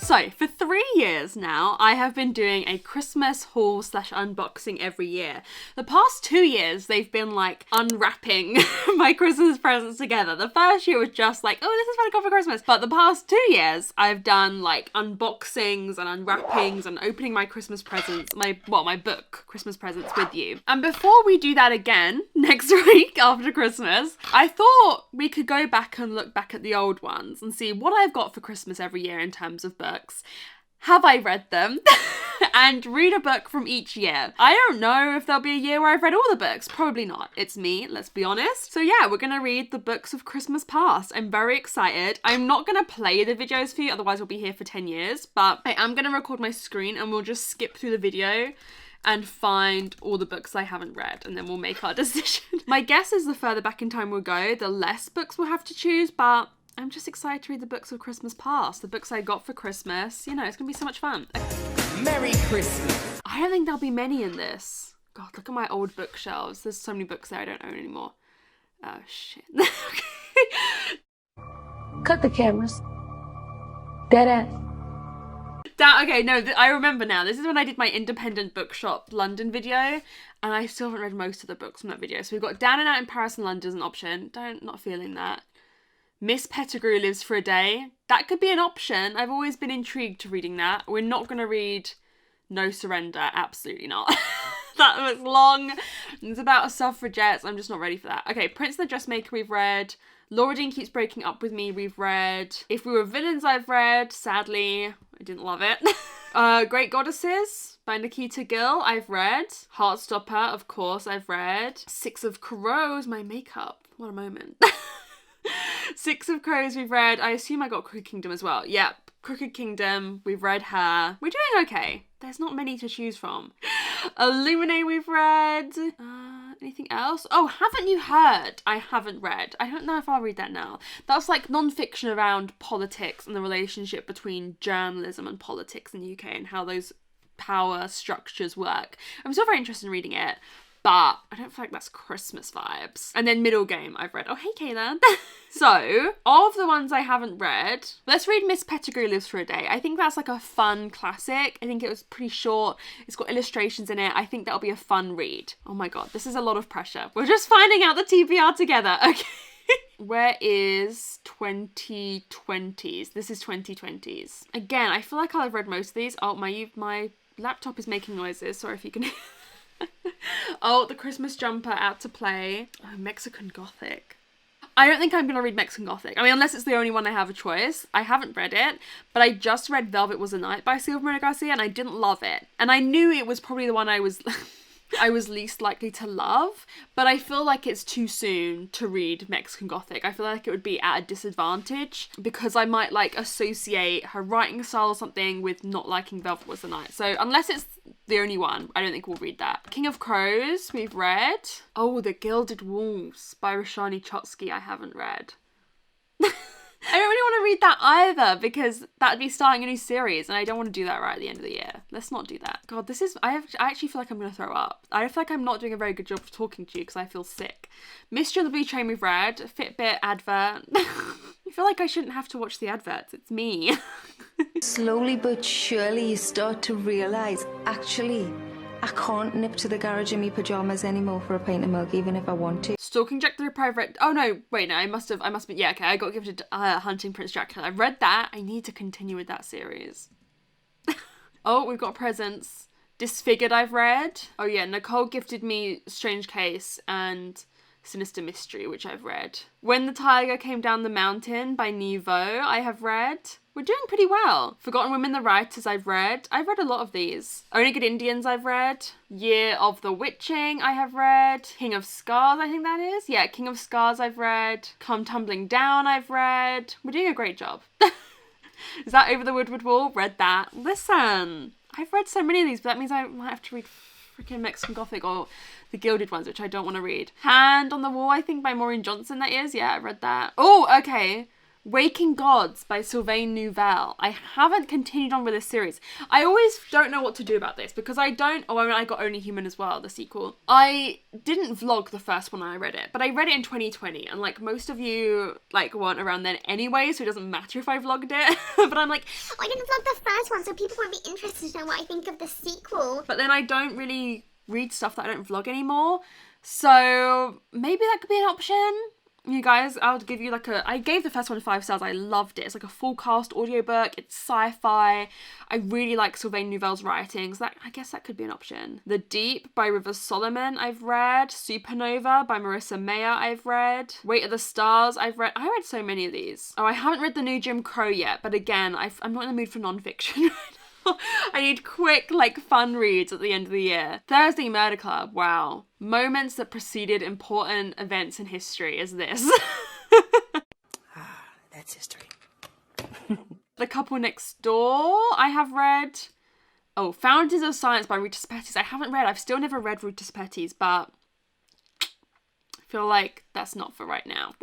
So for 3 years now, I have been doing a Christmas haul / unboxing every year. The past 2 years, they've been like unwrapping my Christmas presents together. The first year was just like, oh, this is what I got for Christmas. But the past 2 years, I've done like unboxings and unwrappings and opening my Christmas presents, my book, Christmas Presents with You. And before we do that again next week after Christmas, I thought we could go back and look back at the old ones and see what I've got for Christmas every year in terms of books. Have I read them? And read a book from each year. I don't know if there'll be a year where I've read all the books. Probably not. It's me, let's be honest. So yeah, we're gonna read the books of Christmas past. I'm very excited. I'm not gonna play the videos for you, otherwise we'll be here for 10 years. But I am gonna record my screen and we'll just skip through the video and find all the books I haven't read, and then we'll make our decision. My guess is the further back in time we'll go, the less books we'll have to choose, but I'm just excited to read the books of Christmas past, the books I got for Christmas. You know, it's gonna be so much fun. Merry Christmas. I don't think there'll be many in this. God, look at my old bookshelves. There's so many books there I don't own anymore. Oh, shit. Cut the cameras. Dead ass. Okay, no, I remember now. This is when I did my independent bookshop London video, and I still haven't read most of the books from that video. So we've got Down and Out in Paris and London as an option. Not feeling that. Miss Pettigrew Lives for a Day. That could be an option. I've always been intrigued to reading that. We're not going to read No Surrender. Absolutely not. That was long. It's about suffragettes. I'm just not ready for that. Okay, Prince and the Dressmaker we've read. Laura Dean Keeps Breaking Up With Me we've read. If We Were Villains I've read. Sadly, I didn't love it. Great Goddesses by Nikita Gill I've read. Heartstopper, of course, I've read. Six of Crows, my makeup. What a moment. Six of Crows we've read. I assume I got Crooked Kingdom as well. Yep, Crooked Kingdom, we've read her. We're doing okay. There's not many to choose from. Illuminate we've read. Anything else? Oh, Haven't You Heard? I haven't read. I don't know if I'll read that now. That's like non-fiction around politics and the relationship between journalism and politics in the UK and how those power structures work. I'm still very interested in reading it, but I don't feel like that's Christmas vibes. And then Middle Game I've read. Oh, hey, Kayla. So, of the ones I haven't read, let's read Miss Pettigrew Lives for a Day. I think that's like a fun classic. I think it was pretty short. It's got illustrations in it. I think that'll be a fun read. Oh my God, this is a lot of pressure. We're just finding out the TBR together. Okay. Where is 2020s? This is 2020s. Again, I feel like I'll have read most of these. Oh, my laptop is making noises. Sorry if you can hear. Oh, The Christmas Jumper Out to Play. Oh, Mexican Gothic. I don't think I'm going to read Mexican Gothic. I mean, unless it's the only one I have a choice. I haven't read it, but I just read Velvet Was a Night by Silvia Moreno Garcia, and I didn't love it. And I knew it was probably the one I was least likely to love, but I feel like it's too soon to read Mexican Gothic. I feel like it would be at a disadvantage because I might like associate her writing style or something with not liking Velvet Was the Night. So unless it's the only one, I don't think we'll read that. King of Crows we've read. Oh, The Gilded Wolves by Roshani Chotsky I haven't read. I don't really want to read that either because that'd be starting a new series and I don't want to do that right at the end of the year. Let's not do that. God, I actually feel like I'm going to throw up. I feel like I'm not doing a very good job of talking to you because I feel sick. Mystery of the Blue Train we've read. Fitbit advert. I feel like I shouldn't have to watch the adverts. It's me. Slowly but surely you start to realise, actually, I can't nip to the garage in my pyjamas anymore for a pint of milk, even if I want to. Stalking Jack the Ripper I've read. Oh no, wait, no, I must have, yeah, okay, I got gifted Hunting Prince Dracula. I've read that. I need to continue with that series. Oh, we've got presents. Disfigured I've read. Oh yeah, Nicole gifted me Strange Case and Sinister Mystery, which I've read. When the Tiger Came Down the Mountain by Nevo, I have read. We're doing pretty well. Forgotten Women the Writers I've read. I've read a lot of these. Only Good Indians I've read. Year of the Witching I have read. King of Scars I think that is. Yeah, King of Scars I've read. Come Tumbling Down I've read. We're doing a great job. Is that Over the Woodward Wall? Read that. Listen, I've read so many of these, but that means I might have to read freaking Mexican Gothic or the Gilded ones, which I don't want to read. Hand on the Wall, I think, by Maureen Johnson, that is. Yeah, I read that. Oh, okay. Waking Gods by Sylvain Neuvel. I haven't continued on with this series. I always don't know what to do about this because I got Only Human as well, the sequel. I didn't vlog the first one when I read it, but I read it in 2020, and like most of you like weren't around then anyway, so it doesn't matter if I vlogged it. But I'm like, I didn't vlog the first one, so people won't be interested to know what I think of the sequel. But then I don't really read stuff that I don't vlog anymore, so maybe that could be an option. You guys, I'll give you I gave the first one 5 stars. I loved it. It's like a full cast audiobook. It's sci-fi. I really like Sylvain Neuvel's writings. I guess that could be an option. The Deep by Rivers Solomon, I've read. Supernova by Marissa Mayer, I've read. Weight of the Stars, I've read. I read so many of these. Oh, I haven't read The New Jim Crow yet, but again, I'm not in the mood for non-fiction right now. I need quick, fun reads at the end of the year. Thursday Murder Club, wow. Moments that preceded important events in history is this. That's history. The Couple Next Door, I have read. Oh, Fountains of Science by Rita Spettis, I haven't read. I've still never read Rita Spettis, but I feel like that's not for right now.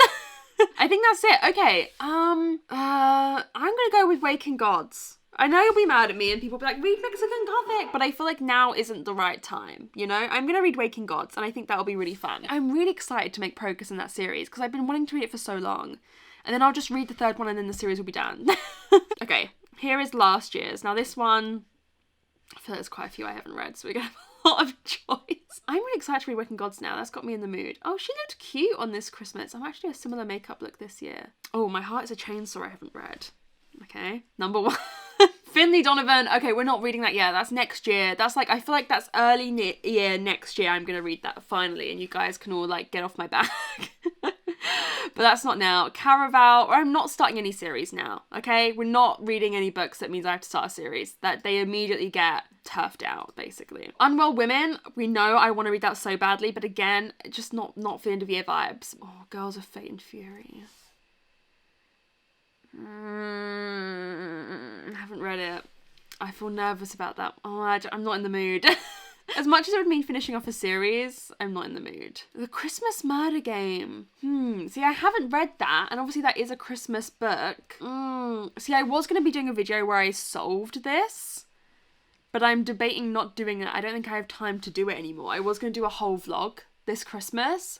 I think that's it. Okay, I'm gonna go with Waking Gods. I know you'll be mad at me and people will be like, read Mexican Gothic, but I feel like now isn't the right time, you know? I'm going to read Waking Gods and I think that'll be really fun. I'm really excited to make progress in that series because I've been wanting to read it for so long. And then I'll just read the third one and then the series will be done. Okay, here is last year's. Now this one, I feel like there's quite a few I haven't read, so we're going to have a lot of choice. I'm really excited to read Waking Gods now. That's got me in the mood. Oh, she looked cute on this Christmas. I'm actually a similar makeup look this year. Oh, My Heart is a Chainsaw I haven't read. Okay, number 1. Finley Donovan. Okay, we're not reading that yet. That's next year. That's I feel like that's early year next year. I'm going to read that finally and you guys can all get off my back. But that's not now. Caraval, or I'm not starting any series now, okay? We're not reading any books that means I have to start a series. That they immediately get turfed out, basically. Unwell Women, we know I want to read that so badly, but again, just not for end of year vibes. Oh, Girls of Fate and Fury. I haven't read it. I feel nervous about that. Oh, I'm not in the mood. As much as it would mean finishing off a series, I'm not in the mood. The Christmas Murder Game. See, I haven't read that, and obviously that is a Christmas book. See, I was going to be doing a video where I solved this, but I'm debating not doing it. I don't think I have time to do it anymore. I was going to do a whole vlog this Christmas.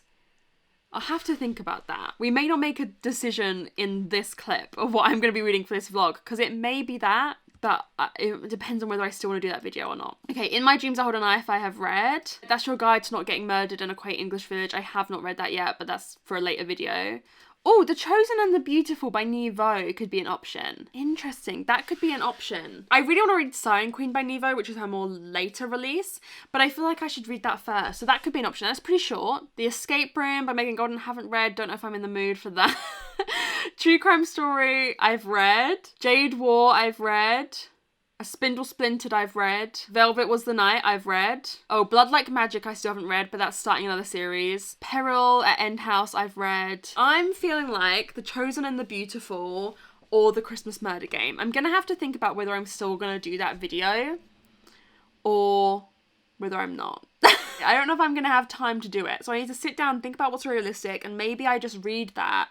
I'll have to think about that. We may not make a decision in this clip of what I'm going to be reading for this vlog, because it may be that, but it depends on whether I still want to do that video or not. Okay, In My Dreams I Hold a Knife I have read. That's Your Guide to Not Getting Murdered in a Quaint English Village. I have not read that yet, but that's for a later video. Oh, The Chosen and the Beautiful by Niveau could be an option. Interesting, that could be an option. I really want to read Siren Queen by Niveau, which is her more later release, but I feel like I should read that first, so that could be an option. That's pretty short. The Escape Room by Megan Golden, haven't read, don't know if I'm in the mood for that. True Crime Story, I've read. Jade War, I've read. A Spindle Splintered, I've read. Velvet Was the Night, I've read. Oh, Blood Like Magic, I still haven't read, but that's starting another series. Peril at End House, I've read. I'm feeling like The Chosen and the Beautiful or The Christmas Murder Game. I'm gonna have to think about whether I'm still gonna do that video or whether I'm not. I don't know if I'm gonna have time to do it, so I need to sit down and think about what's realistic, and maybe I just read that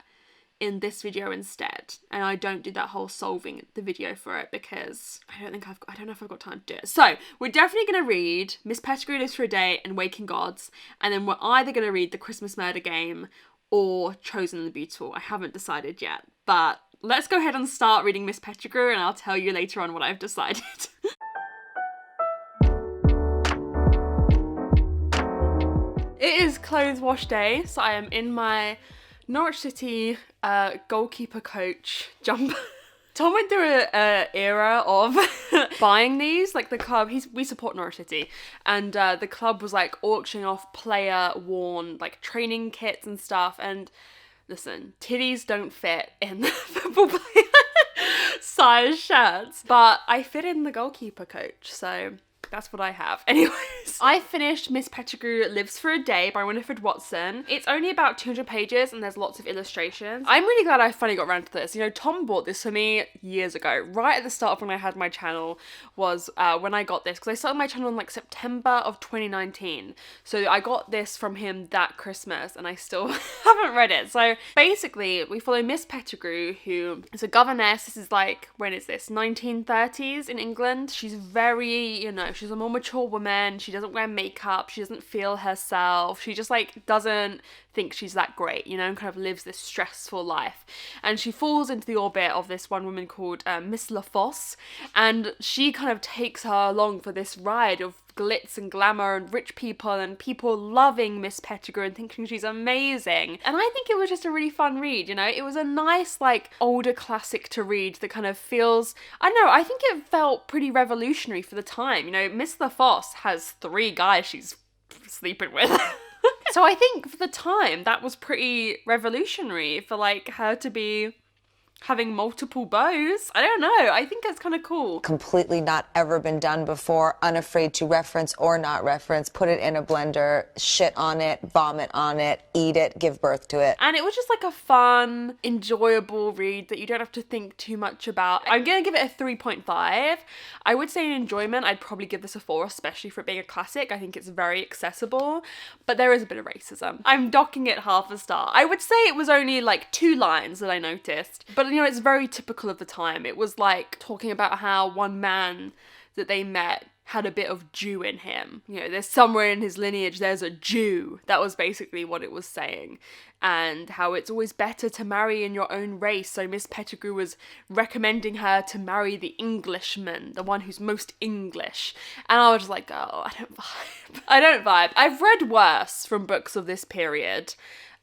in this video instead, and I don't do that whole solving the video for it because I don't know if I've got time to do it. So we're definitely going to read Miss Pettigrew Lives for a Day and Waking Gods, and then we're either going to read The Christmas Murder Game or Chosen and the Beautiful. I haven't decided yet, but let's go ahead and start reading Miss Pettigrew and I'll tell you later on what I've decided. It is clothes wash day, so I am in my Norwich City goalkeeper coach jumper. Tom went through a era of buying these, like the club, we support Norwich City, and the club was like auctioning off player worn like training kits and stuff, and listen, titties don't fit in the football player size shirts, but I fit in the goalkeeper coach, so That's what I have. Anyways, I finished Miss Pettigrew Lives for a Day by Winifred Watson. It's only about 200 pages and there's lots of illustrations. I'm really glad I finally got around to this. You know, Tom bought this for me years ago, right at the start of when I had my channel was when I got this, because I started my channel in like September of 2019. So I got this from him that Christmas and I still haven't read it. So basically we follow Miss Pettigrew, who is a governess. This is like, when is this? 1930s in England. She's very, you know, she's a more mature woman. She doesn't wear makeup. She doesn't feel herself. She just like doesn't think she's that great, you know, and kind of lives this stressful life. And she falls into the orbit of this one woman called Miss LaFosse, and she kind of takes her along for this ride of glitz and glamour and rich people and people loving Miss Pettigrew and thinking she's amazing. And I think it was just a really fun read, you know. It was a nice like older classic to read that kind of feels, I don't know, I think it felt pretty revolutionary for the time. You know, Miss LaFosse has 3 guys she's sleeping with. So I think for the time that was pretty revolutionary for like her to be having multiple bows. I don't know. I think it's kind of cool. Completely not ever been done before, unafraid to reference or not reference, put it in a blender, shit on it, vomit on it, eat it, give birth to it. And it was just like a fun, enjoyable read that you don't have to think too much about. I'm going to give it a 3.5. I would say in enjoyment, I'd probably give this a 4, especially for it being a classic. I think it's very accessible, but there is a bit of racism. I'm docking it half a star. I would say it was only like 2 lines that I noticed, but you know, it's very typical of the time. It was like talking about how one man that they met had a bit of Jew in him. You know, there's somewhere in his lineage, there's a Jew. That was basically what it was saying. And how it's always better to marry in your own race. So Miss Pettigrew was recommending her to marry the Englishman, the one who's most English. And I was just like, oh, I don't vibe. I don't vibe. I've read worse from books of this period.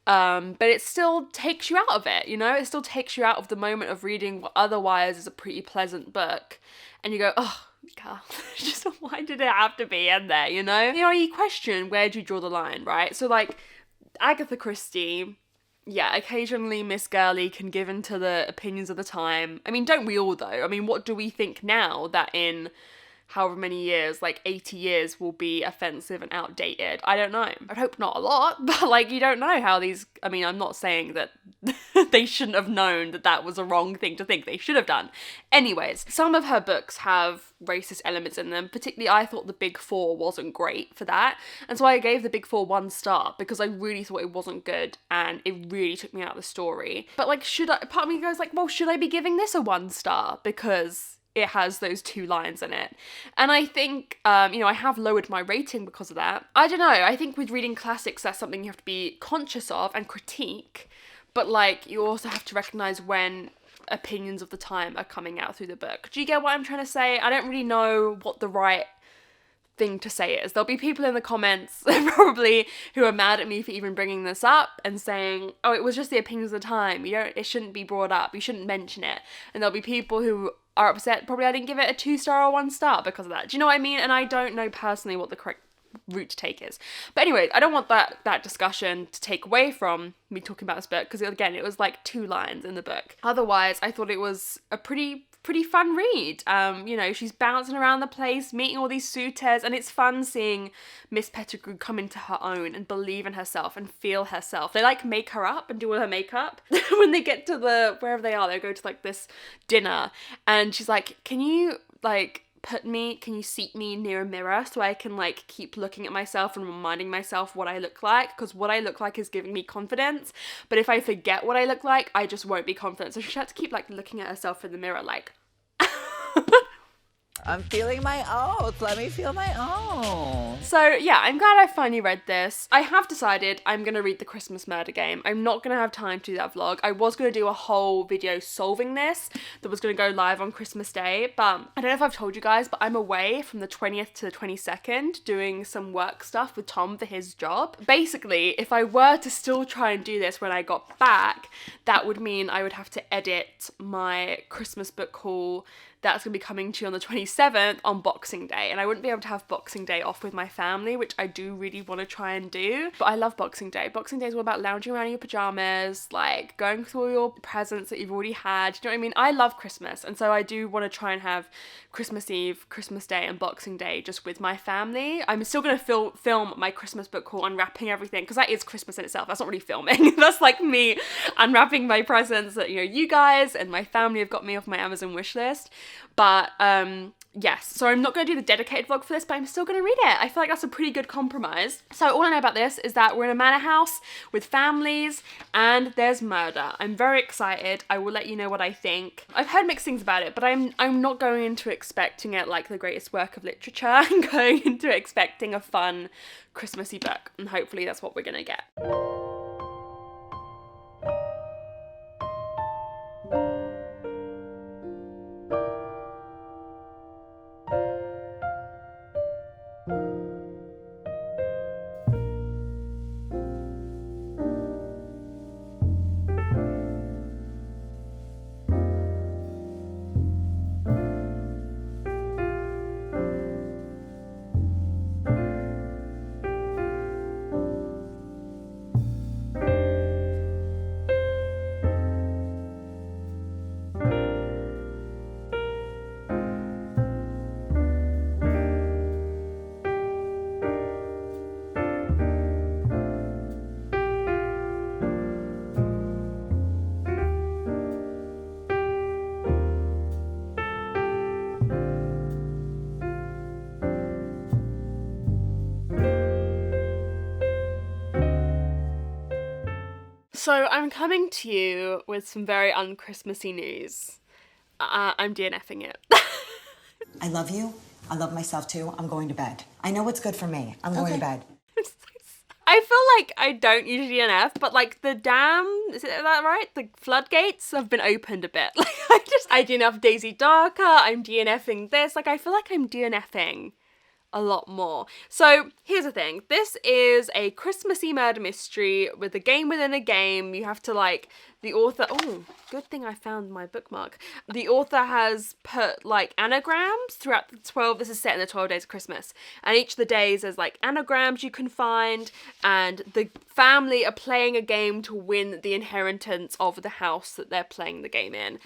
But it still takes you out of it, you know? It still takes you out of the moment of reading what otherwise is a pretty pleasant book. And you go, oh, God, just why did it have to be in there, you know? You know, you question, where do you draw the line, right? So, like, Agatha Christie, yeah, occasionally Miss Girly can give in to the opinions of the time. I mean, don't we all, though? I mean, what do we think now that in however many years, like 80 years, will be offensive and outdated? I don't know. I'd hope not a lot, but like, you don't know how these, I mean, I'm not saying that they shouldn't have known that that was a wrong thing to think. They should have done. Anyways, some of her books have racist elements in them. Particularly, I thought The Big Four wasn't great for that. And so I gave The Big Four 1 star because I really thought it wasn't good and it really took me out of the story. But like, part of me goes like, well, should I be giving this a 1 star? Because it has those 2 lines in it. And I think, you know, I have lowered my rating because of that. I don't know, I think with reading classics, that's something you have to be conscious of and critique, but like, you also have to recognise when opinions of the time are coming out through the book. Do you get what I'm trying to say? I don't really know what the right thing to say is. There'll be people in the comments probably who are mad at me for even bringing this up and saying, oh, it was just the opinions of the time, it shouldn't be brought up, you shouldn't mention it. And there'll be people who are upset probably I didn't give it a 2 star or 1 star because of that. Do you know what I mean? And I don't know personally what the correct route to take is. But anyway, I don't want that discussion to take away from me talking about this book, because again, it was like 2 lines in the book. Otherwise, I thought it was a pretty fun read. You know, she's bouncing around the place, meeting all these suitors, and it's fun seeing Miss Pettigrew come into her own and believe in herself and feel herself. They like make her up and do all her makeup. When they get to wherever they are, they go to like this dinner, and she's like, can you like can you seat me near a mirror so I can like keep looking at myself and reminding myself what I look like, because what I look like is giving me confidence, but if I forget what I look like, I just won't be confident. So she had to keep like looking at herself in the mirror like I'm feeling my oats. Let me feel my oats. So yeah, I'm glad I finally read this. I have decided I'm going to read The Christmas Murder Game. I'm not going to have time to do that vlog. I was going to do a whole video solving this that was going to go live on Christmas Day, but I don't know if I've told you guys, but I'm away from the 20th to the 22nd doing some work stuff with Tom for his job. Basically, if I were to still try and do this when I got back, that would mean I would have to edit my Christmas book haul that's going to be coming to you on the 27th on Boxing Day. And I wouldn't be able to have Boxing Day off with my family, which I do really want to try and do. But I love Boxing Day. Boxing Day is all about lounging around in your pajamas, like going through your presents that you've already had. Do you know what I mean? I love Christmas. And so I do want to try and have Christmas Eve, Christmas Day and Boxing Day just with my family. I'm still going to film my Christmas book haul, unwrapping everything, because that is Christmas in itself. That's not really filming. That's like me unwrapping my presents that, you know, you guys and my family have got me off my Amazon wish list. But yes, so I'm not going to do the dedicated vlog for this, but I'm still going to read it. I feel like that's a pretty good compromise. So all I know about this is that we're in a manor house with families and there's murder. I'm very excited. I will let you know what I think. I've heard mixed things about it, but I'm not going into expecting it like the greatest work of literature. I'm going into expecting a fun Christmassy book, and hopefully that's what we're going to get. So I'm coming to you with some very un-Christmassy news. I'm DNFing it. I love you. I love myself too. I'm going to bed. I know what's good for me. I'm going to bed. I feel like I don't usually DNF, but like the dam, is it that right? The floodgates have been opened a bit. Like I DNF Daisy Darker, I'm DNFing this. Like I feel like I'm DNFing a lot more. So here's the thing. This is a Christmassy murder mystery with a game within a game. You have to like, the author, oh, good thing I found my bookmark. The author has put like anagrams throughout the 12, this is set in the 12 days of Christmas. And each of the days there's like anagrams you can find, and the family are playing a game to win the inheritance of the house that they're playing the game in.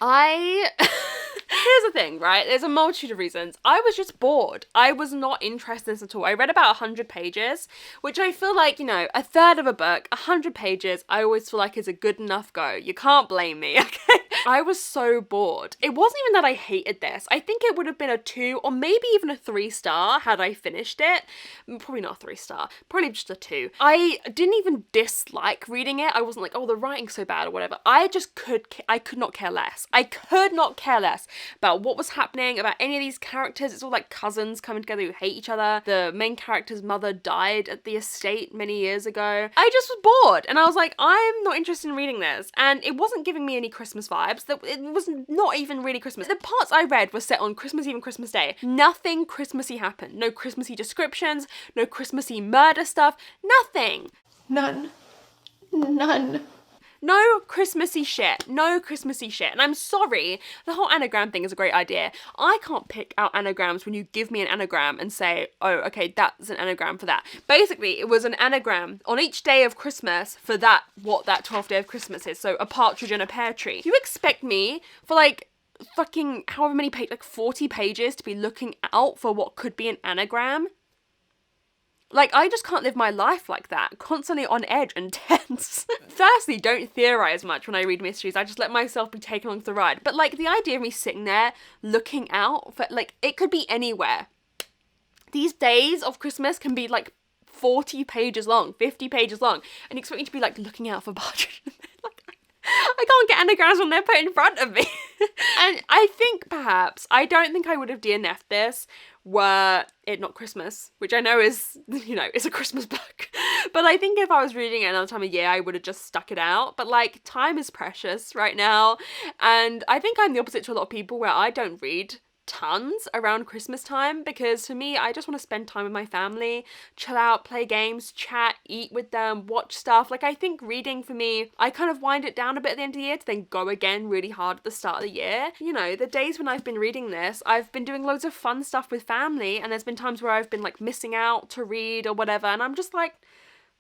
Here's the thing, right? There's a multitude of reasons. I was just bored. I was not interested in this at all. I read about 100 pages, which I feel like, you know, a third of a book, 100 pages, I always feel like is a good enough go. You can't blame me, okay? I was so bored. It wasn't even that I hated this. I think it would have been a 2 or maybe even a 3-star had I finished it. Probably not a 3-star, probably just a 2. I didn't even dislike reading it. I wasn't like, oh, the writing's so bad or whatever. I could not care less. I could not care less about what was happening, about any of these characters. It's all like cousins coming together who hate each other. The main character's mother died at the estate many years ago. I just was bored and I was like, I'm not interested in reading this. And it wasn't giving me any Christmas vibes. It was not even really Christmas. The parts I read were set on Christmas Eve and Christmas Day. Nothing Christmassy happened. No Christmassy descriptions, no Christmassy murder stuff, nothing. None. No Christmassy shit. No Christmassy shit. And I'm sorry, the whole anagram thing is a great idea. I can't pick out anagrams when you give me an anagram and say, oh, okay, that's an anagram for that. Basically, it was an anagram on each day of Christmas for that, what that 12th day of Christmas is. So a partridge and a pear tree. You expect me for like fucking however many pages, like 40 pages to be looking out for what could be an anagram? Like, I just can't live my life like that, constantly on edge and tense. Firstly, don't theorize much when I read mysteries. I just let myself be taken along for the ride. But, like, the idea of me sitting there looking out for, like, it could be anywhere. These days of Christmas can be, like, 40 pages long, 50 pages long, and you expect me to be, like, looking out for partridge. Like, I can't get anagrams when they're put in front of me. And I think perhaps, I don't think I would have DNF'd this were it not Christmas, which I know is, you know, is a Christmas book. But I think if I was reading it another time of year, I would have just stuck it out. But like, time is precious right now. And I think I'm the opposite to a lot of people where I don't read tons around Christmas time, because for me, I just want to spend time with my family, chill out, play games, chat, eat with them, watch stuff. Like, I think reading for me, I kind of wind it down a bit at the end of the year to then go again really hard at the start of the year. You know, the days when I've been reading this, I've been doing loads of fun stuff with family, and there's been times where I've been like missing out to read or whatever, and I'm just like,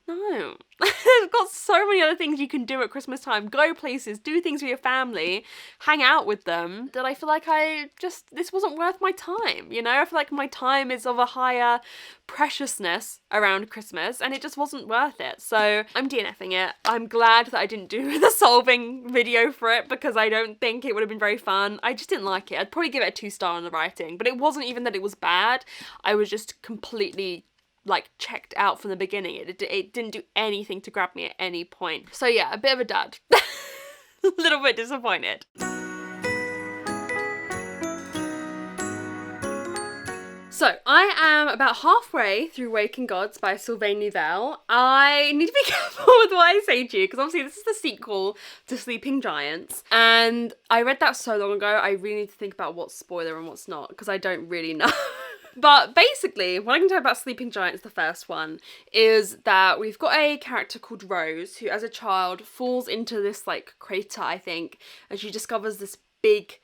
no. I've got so many other things you can do at Christmas time. Go places, do things with your family, hang out with them, that I feel like this wasn't worth my time, you know? I feel like my time is of a higher preciousness around Christmas, and it just wasn't worth it. So I'm DNFing it. I'm glad that I didn't do the solving video for it, because I don't think it would have been very fun. I just didn't like it. I'd probably give it a 2-star on the writing, but it wasn't even that it was bad. I was just completely like checked out from the beginning. It didn't do anything to grab me at any point. So yeah, a bit of a dud. A little bit disappointed. So, I am about halfway through Waking Gods by Sylvain Neuvel. I need to be careful with what I say to you, because obviously this is the sequel to Sleeping Giants, and I read that so long ago, I really need to think about what's spoiler and what's not, because I don't really know. But basically, what I can tell about Sleeping Giants, the first one, is that we've got a character called Rose, who as a child falls into this like crater, I think, and she discovers this big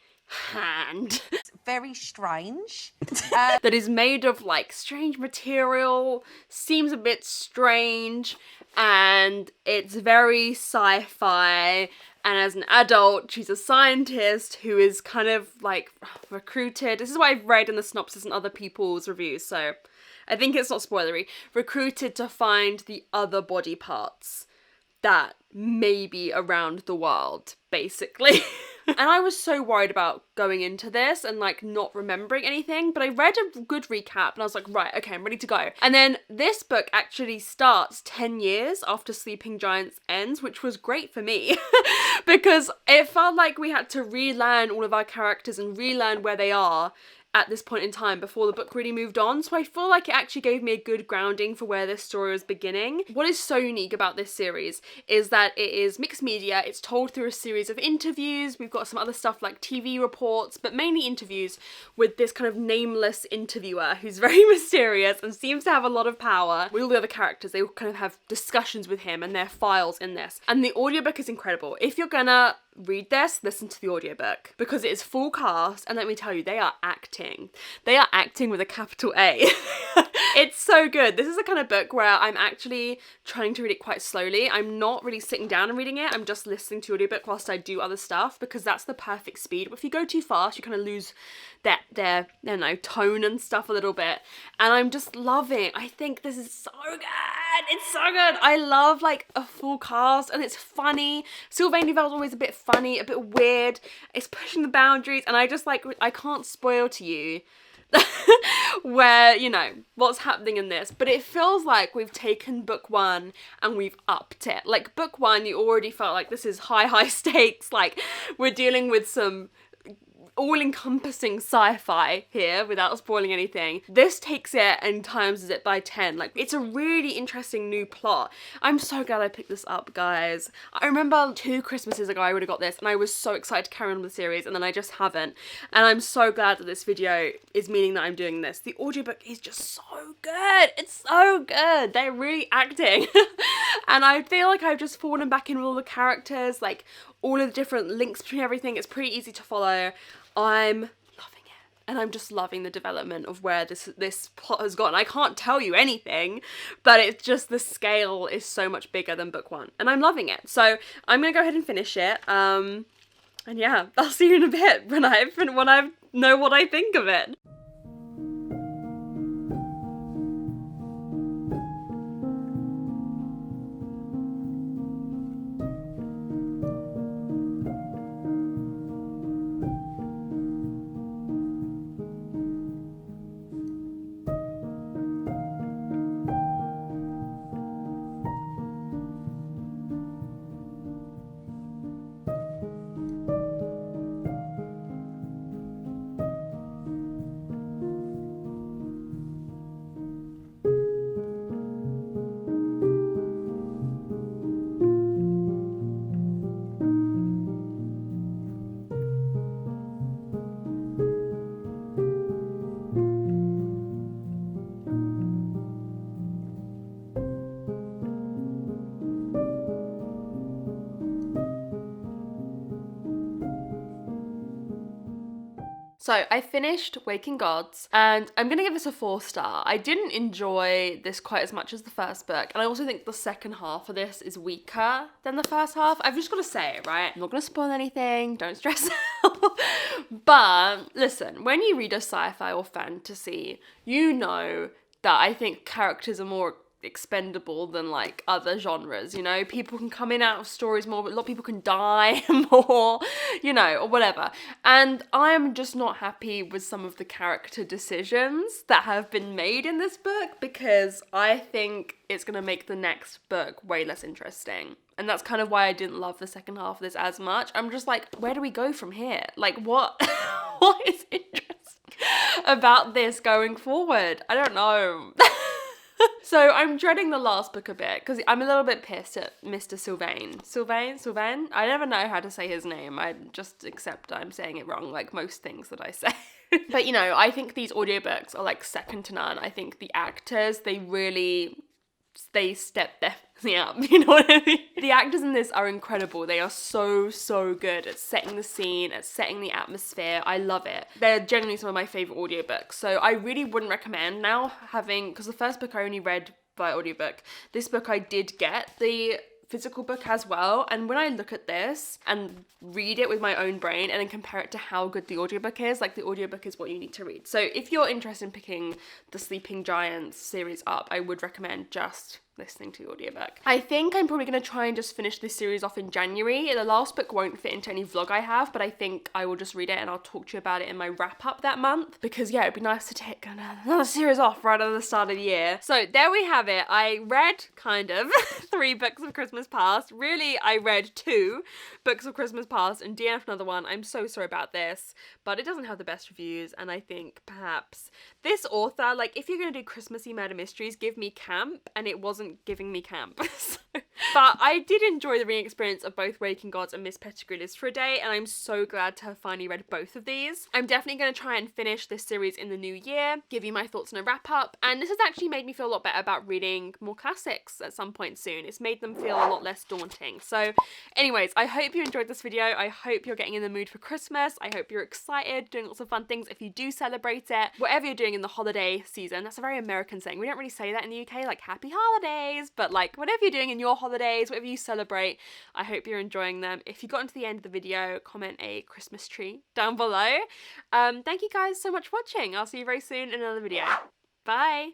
hand. Very strange. That is made of like strange material, seems a bit strange, and it's very sci-fi. And as an adult, she's a scientist who is kind of like recruited. This is what I've read in the synopsis and other people's reviews, so I think it's not spoilery. Recruited to find the other body parts that may be around the world, basically. And I was so worried about going into this and like not remembering anything, but I read a good recap and I was like, right, okay, I'm ready to go. And then this book actually starts 10 years after Sleeping Giants ends, which was great for me because it felt like we had to relearn all of our characters and relearn where they are at this point in time before the book really moved on. So I feel like it actually gave me a good grounding for where this story was beginning. What is so unique about this series is that it is mixed media. It's told through a series of interviews. We've got some other stuff like TV reports, but mainly interviews with this kind of nameless interviewer who's very mysterious and seems to have a lot of power. With all the other characters, they all kind of have discussions with him and their files in this. And the audiobook is incredible. If you're gonna read this, listen to the audiobook, because it is full cast, and let me tell you, they are acting. They are acting with a capital A. It's so good. This is the kind of book where I'm actually trying to read it quite slowly. I'm not really sitting down and reading it. I'm just listening to audiobook whilst I do other stuff, because that's the perfect speed. But if you go too fast, you kind of lose their I don't know, tone and stuff a little bit. And I'm just loving. I think this is so good. It's so good. I love like a full cast, and it's funny. Sylvain Neuvel's always a bit funny, a bit weird. It's pushing the boundaries, and I just like, I can't spoil to you where, you know, what's happening in this, but it feels like we've taken book one and we've upped it. Like book one, you already felt like this is high stakes, like we're dealing with some all-encompassing sci-fi here without spoiling anything. This takes it and times it by 10. Like, it's a really interesting new plot. I'm so glad I picked this up, guys. I remember 2 Christmases ago I would have got this and I was so excited to carry on with the series, and then I just haven't. And I'm so glad that this video is meaning that I'm doing this. The audiobook is just so good. It's so good. They're really acting. And I feel like I've just fallen back in with all the characters, like all of the different links between everything. It's pretty easy to follow. I'm loving it, and I'm just loving the development of where this plot has gone. I can't tell you anything, but it's just the scale is so much bigger than book one, and I'm loving it. So I'm gonna go ahead and finish it. And yeah, I'll see you in a bit when I know what I think of it. So I finished Waking Gods and I'm gonna give this a 4-star. I didn't enjoy this quite as much as the first book, and I also think the second half of this is weaker than the first half. I've just got to say it, right? I'm not gonna spoil anything, don't stress out. But listen, when you read a sci-fi or fantasy, you know that I think characters are more expendable than like other genres, you know? People can come in out of stories more, but a lot of people can die more, you know, or whatever. And I'm just not happy with some of the character decisions that have been made in this book, because I think it's gonna make the next book way less interesting. And that's kind of why I didn't love the second half of this as much. I'm just like, where do we go from here? Like, what what is interesting about this going forward? I don't know. So I'm dreading the last book a bit because I'm a little bit pissed at Mr. Sylvain? I never know how to say his name. I just accept I'm saying it wrong, like most things that I say. But you know, I think these audiobooks are like second to none. I think the actors, they step definitely up, you know what I mean? The actors in this are incredible. They are so good at setting the scene, at setting the atmosphere. I love it. They're genuinely some of my favourite audiobooks. So I really wouldn't recommend now because the first book I only read by audiobook. This book I did get the physical book as well, and when I look at this and read it with my own brain and then compare it to how good the audiobook is, like the audiobook is what you need to read. So if you're interested in picking the Sleeping Giants series up, I would recommend just listening to the audiobook. I think I'm probably going to try and just finish this series off in January. The last book won't fit into any vlog I have, but I think I will just read it and I'll talk to you about it in my wrap up that month, because yeah, it'd be nice to take another series off right at the start of the year. So there we have it. I read kind of 3 books of Christmas Past. Really, I read 2 books of Christmas Past and DNF'd another one. I'm so sorry about this, but it doesn't have the best reviews, and I think perhaps this author, like if you're going to do Christmassy murder mysteries, give me camp, and it wasn't giving me camp. But I did enjoy the reading experience of both Waking Gods and Miss Pettigrew Lives for a Day, and I'm so glad to have finally read both of these. I'm definitely going to try and finish this series in the new year, give you my thoughts in a wrap up, and this has actually made me feel a lot better about reading more classics at some point soon. It's made them feel a lot less daunting. So anyways, I hope you enjoyed this video. I hope you're getting in the mood for Christmas. I hope you're excited, doing lots of fun things if you do celebrate it. Whatever you're doing in the holiday season, that's a very American saying. We don't really say that in the UK, like happy holidays, but like whatever you're doing in your holidays, whatever you celebrate, I hope you're enjoying them. If you got into the end of the video, comment a Christmas tree down below. Thank you guys so much for watching. I'll see you very soon in another video. Bye!